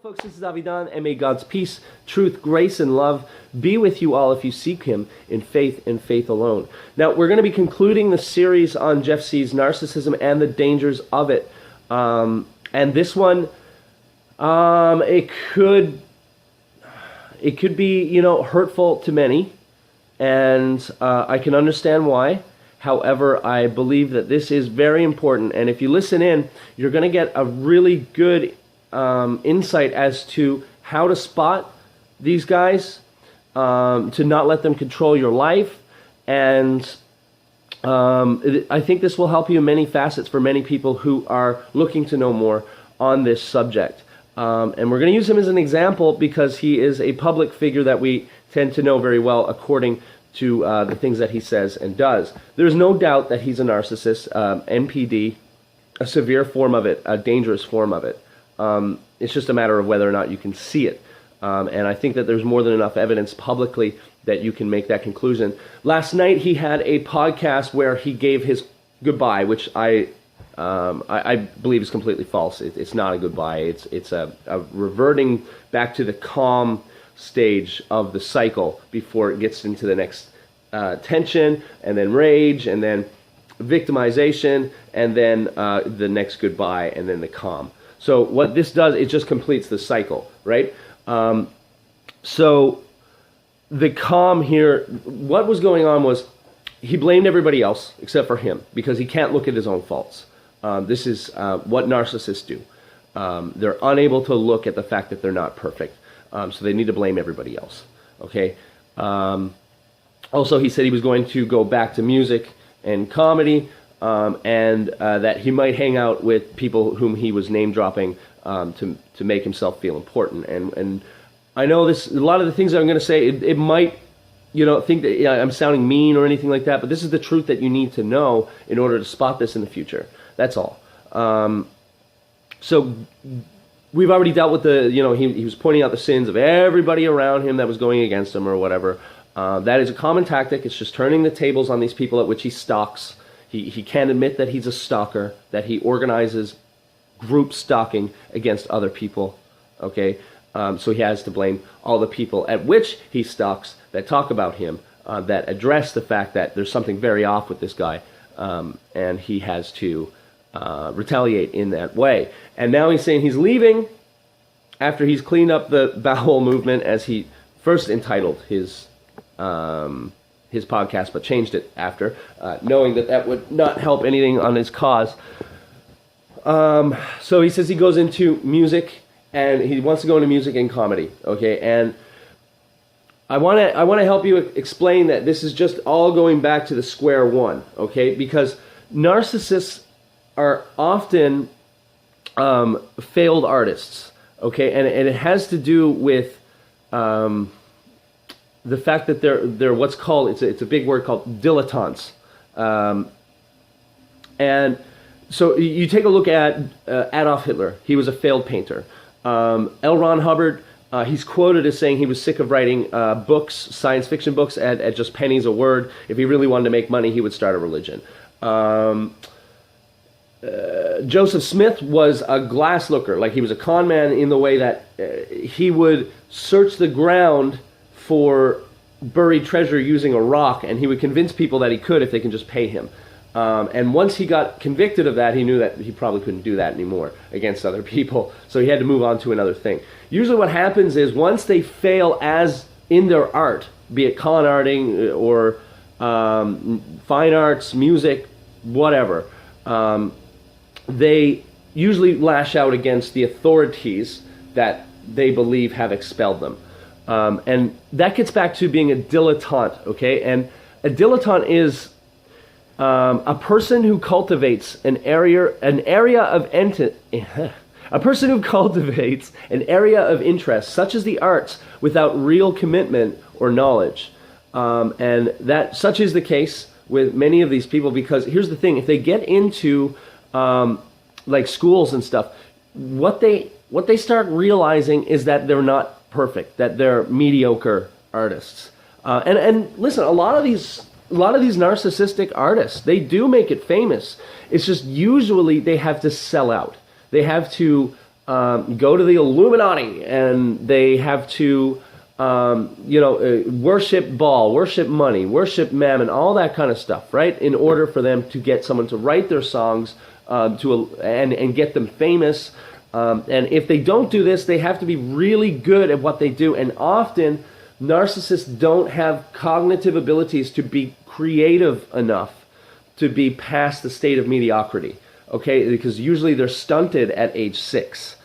folks, this is Avidan, and may God's peace, truth, grace, and love be with you all if you seek Him in faith and faith alone. Now, we're going to be concluding the series on Jeff C's narcissism and the dangers of it. And this one, it could be, hurtful to many, and I can understand why. However, I believe that this is very important, and if you listen in, you're going to get a really good insight as to how to spot these guys, to not let them control your life, and I think this will help you in many facets for many people who are looking to know more on this subject. And we're going to use him as an example because he is a public figure that we tend to know very well according to the things that he says and does. There's no doubt that he's a narcissist, NPD, a severe form of it, a dangerous form of it. It's just a matter of whether or not you can see it. And I think that there's more than enough evidence publicly that you can make that conclusion. Last night he had a podcast where he gave his goodbye, which I believe is completely false. It's not a goodbye. It's a reverting back to the calm stage of the cycle before it gets into the next tension, and then rage, and then victimization, and then the next goodbye, and then the calm. So what this does, it just completes the cycle, right? So the calm here, what was going on was he blamed everybody else except for him because he can't look at his own faults. This is what narcissists do. They're unable to look at the fact that they're not perfect. So they need to blame everybody else, okay? Also, he said he was going to go back to music and comedy, and that he might hang out with people whom he was name-dropping to make himself feel important. And I know a lot of the things I'm going to say, it might, think that I'm sounding mean or anything like that, but this is the truth that you need to know in order to spot this in the future. That's all. So we've already dealt with he was pointing out the sins of everybody around him that was going against him or whatever. That is a common tactic. It's just turning the tables on these people at which he stalks. He can't admit that he's a stalker, that he organizes group stalking against other people, okay? So he has to blame all the people at which he stalks that talk about him, that address the fact that there's something very off with this guy, and he has to retaliate in that way. And now he's saying he's leaving after he's cleaned up the bowel movement, as he first entitled his podcast, but changed it after, knowing that would not help anything on his cause. So he says he goes into music, and he wants to go into music and comedy, okay? And I want to help you explain that this is just all going back to the square one, okay? Because narcissists are often failed artists, okay? And it has to do with the fact that they're what's called, it's a big word called dilettantes. And so you take a look at Adolf Hitler. He was a failed painter. L. Ron Hubbard, he's quoted as saying he was sick of writing books, science fiction books, at just pennies a word. If he really wanted to make money, he would start a religion. Joseph Smith was a glass looker. Like, he was a con man in the way that he would search the ground for buried treasure using a rock, and he would convince people that he could if they can just pay him. And once he got convicted of that, he knew that he probably couldn't do that anymore against other people, so he had to move on to another thing. Usually what happens is once they fail as in their art, be it con arting or fine arts, music, whatever, they usually lash out against the authorities that they believe have expelled them. And that gets back to being a dilettante, okay? And a dilettante is a person who cultivates an area of interest, such as the arts, without real commitment or knowledge. And that such is the case with many of these people, because here's the thing: if they get into like schools and stuff, what they start realizing is that they're not perfect, that they're mediocre artists. And listen, a lot of these narcissistic artists, they do make it famous. It's just usually they have to sell out. They have to go to the Illuminati, and they have to worship Baal, worship money, worship mammon, all that kind of stuff, right? In order for them to get someone to write their songs and get them famous. And if they don't do this, they have to be really good at what they do. And often, narcissists don't have cognitive abilities to be creative enough to be past the state of mediocrity. Okay, because usually they're stunted at age 6.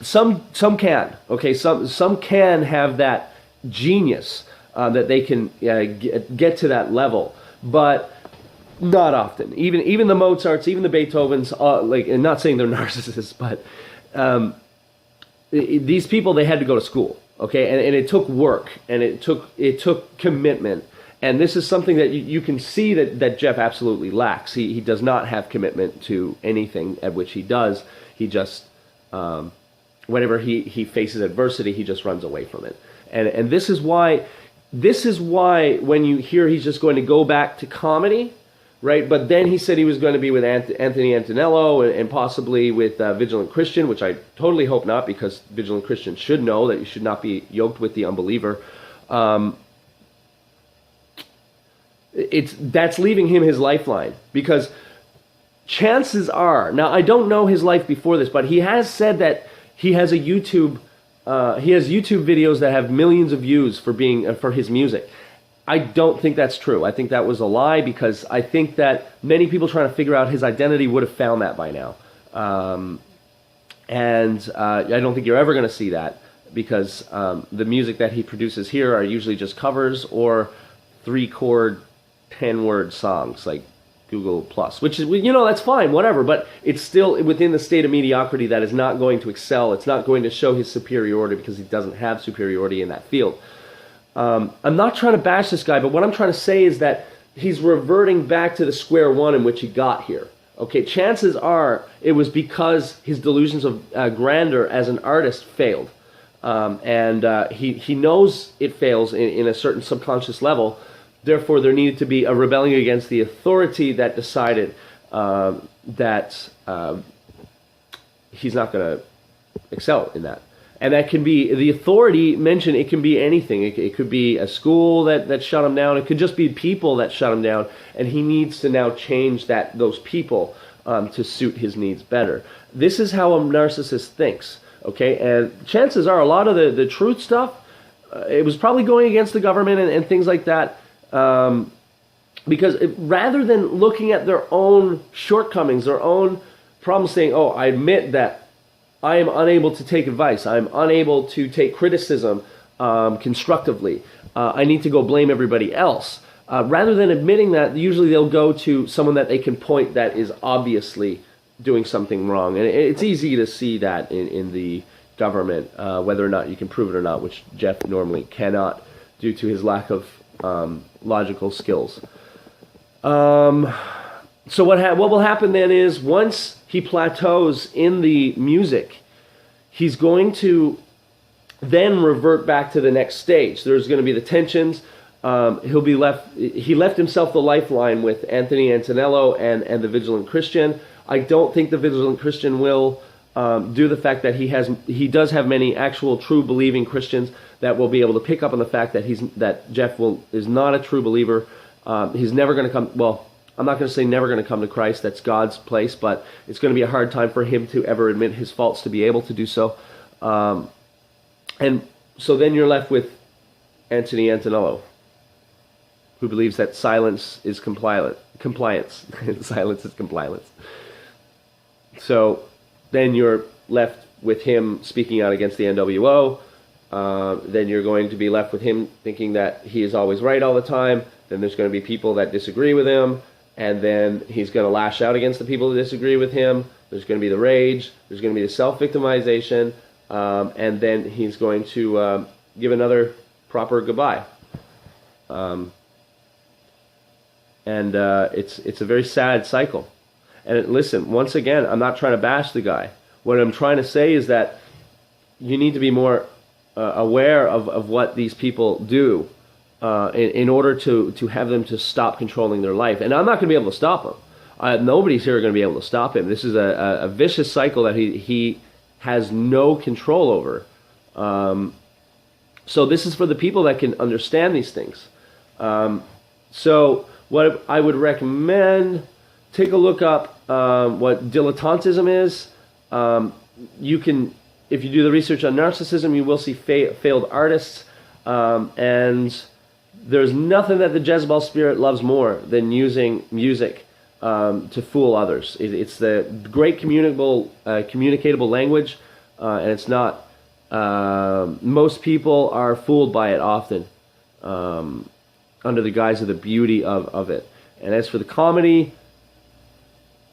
Some can. Okay, some can have that genius that they can get to that level, but not often. Even the Mozarts, even the Beethovens, and not saying they're narcissists, but these people, they had to go to school. Okay, and it took work, and it took commitment. And this is something that you can see that Jeff absolutely lacks. He does not have commitment to anything at which he does. He just, whenever he faces adversity, he just runs away from it. And this is why when you hear he's just going to go back to comedy, right? But then he said he was going to be with Anthony Antonello and possibly with Vigilant Christian, which I totally hope not, because Vigilant Christian should know that you should not be yoked with the unbeliever. That's leaving him his lifeline, because chances are, now I don't know his life before this, but he has said that he has YouTube videos that have millions of views for his music. I don't think that's true. I think that was a lie, because I think that many people trying to figure out his identity would have found that by now. And I don't think you're ever going to see that, because the music that he produces here are usually just covers or 3-chord 10-word songs like Google Plus, which is, that's fine, whatever, but it's still within the state of mediocrity that is not going to excel. It's not going to show his superiority, because he doesn't have superiority in that field. I'm not trying to bash this guy, but what I'm trying to say is that he's reverting back to the square one in which he got here. Okay, chances are it was because his delusions of grandeur as an artist failed. And he knows it fails in a certain subconscious level. Therefore, there needed to be a rebellion against the authority that decided that he's not going to excel in that. And that can be, the authority mentioned, it can be anything. It could be a school that shut him down. It could just be people that shut him down. And he needs to now change those people to suit his needs better. This is how a narcissist thinks. Okay, and chances are a lot of the truth stuff, it was probably going against the government and things like that. Because rather than looking at their own shortcomings, their own problems, saying, oh, I admit that I am unable to take advice, I'm unable to take criticism constructively, I need to go blame everybody else. Rather than admitting that, usually they'll go to someone that they can point that is obviously doing something wrong. And it's easy to see that in the government, whether or not you can prove it or not, which Jeff normally cannot due to his lack of logical skills. So what will happen then is, once he plateaus in the music, he's going to then revert back to the next stage. There's going to be the tensions. He left himself the lifeline with Anthony Antonello and the Vigilant Christian. I don't think the Vigilant Christian will, due to the fact that he does have many actual true believing Christians that will be able to pick up on the fact that Jeff is not a true believer. He's never going to come. Well, I'm not going to say never going to come to Christ. That's God's place, but it's going to be a hard time for him to ever admit his faults to be able to do so. And so then you're left with Anthony Antonello, who believes that silence is compliance. Silence is compliance. So then you're left with him speaking out against the NWO. Then you're going to be left with him thinking that he is always right all the time. Then there's going to be people that disagree with him. And then he's going to lash out against the people that disagree with him. There's going to be the rage. There's going to be the self-victimization. And then he's going to give another proper goodbye. And it's a very sad cycle. And listen, once again, I'm not trying to bash the guy. What I'm trying to say is that you need to be more aware of what these people do in order to have them to stop controlling their life. And I'm not going to be able to stop them. Nobody's here going to be able to stop him. This is a vicious cycle that he has no control over. So this is for the people that can understand these things. So what I would recommend, take a look up what dilettantism is. You can, if you do the research on narcissism, you will see failed artists. And there's nothing that the Jezebel spirit loves more than using music to fool others. It's the great communicatable language, and it's not. Most people are fooled by it often, under the guise of the beauty of it. And as for the comedy,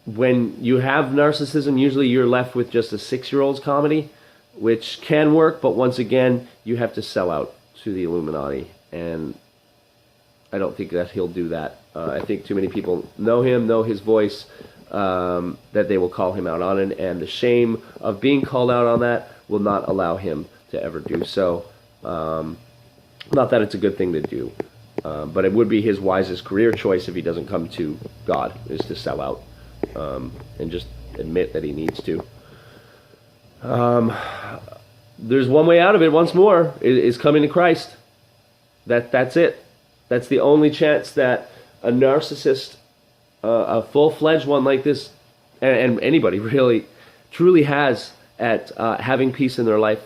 when you have narcissism, usually you're left with just a 6-year-old's comedy, which can work, but once again, you have to sell out to the Illuminati, and I don't think that he'll do that. I think too many people know him, know his voice, that they will call him out on it, and the shame of being called out on that will not allow him to ever do so. Not that it's a good thing to do, but it would be his wisest career choice if he doesn't come to God, is to sell out and just admit that he needs to. There's one way out of it, once more, is coming to Christ. That's it. That's the only chance that a narcissist, a full-fledged one like this, and anybody really, truly has at having peace in their life.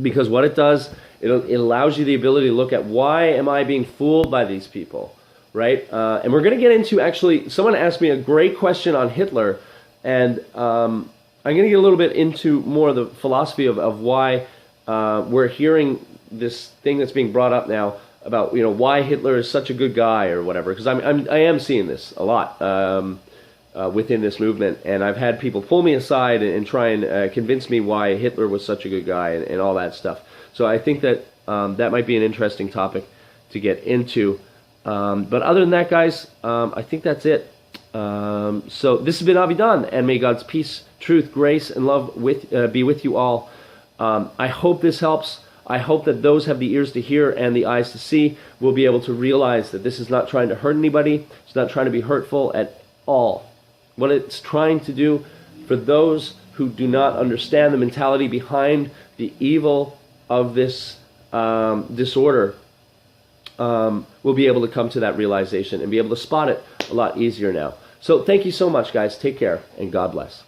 Because what it does, it allows you the ability to look at, why am I being fooled by these people, right? And we're going to get into, actually, someone asked me a great question on Hitler, and I'm going to get a little bit into more of the philosophy of why we're hearing this thing that's being brought up now about, why Hitler is such a good guy or whatever, because I am seeing this a lot within this movement, and I've had people pull me aside and try and convince me why Hitler was such a good guy and all that stuff. So I think that that might be an interesting topic to get into. But other than that, guys, I think that's it. So this has been Avidan, and may God's peace, truth, grace, and love be with you all. I hope this helps. I hope that those have the ears to hear and the eyes to see will be able to realize that this is not trying to hurt anybody. It's not trying to be hurtful at all. What it's trying to do for those who do not understand the mentality behind the evil of this disorder will be able to come to that realization and be able to spot it a lot easier now. So thank you so much, guys. Take care, and God bless.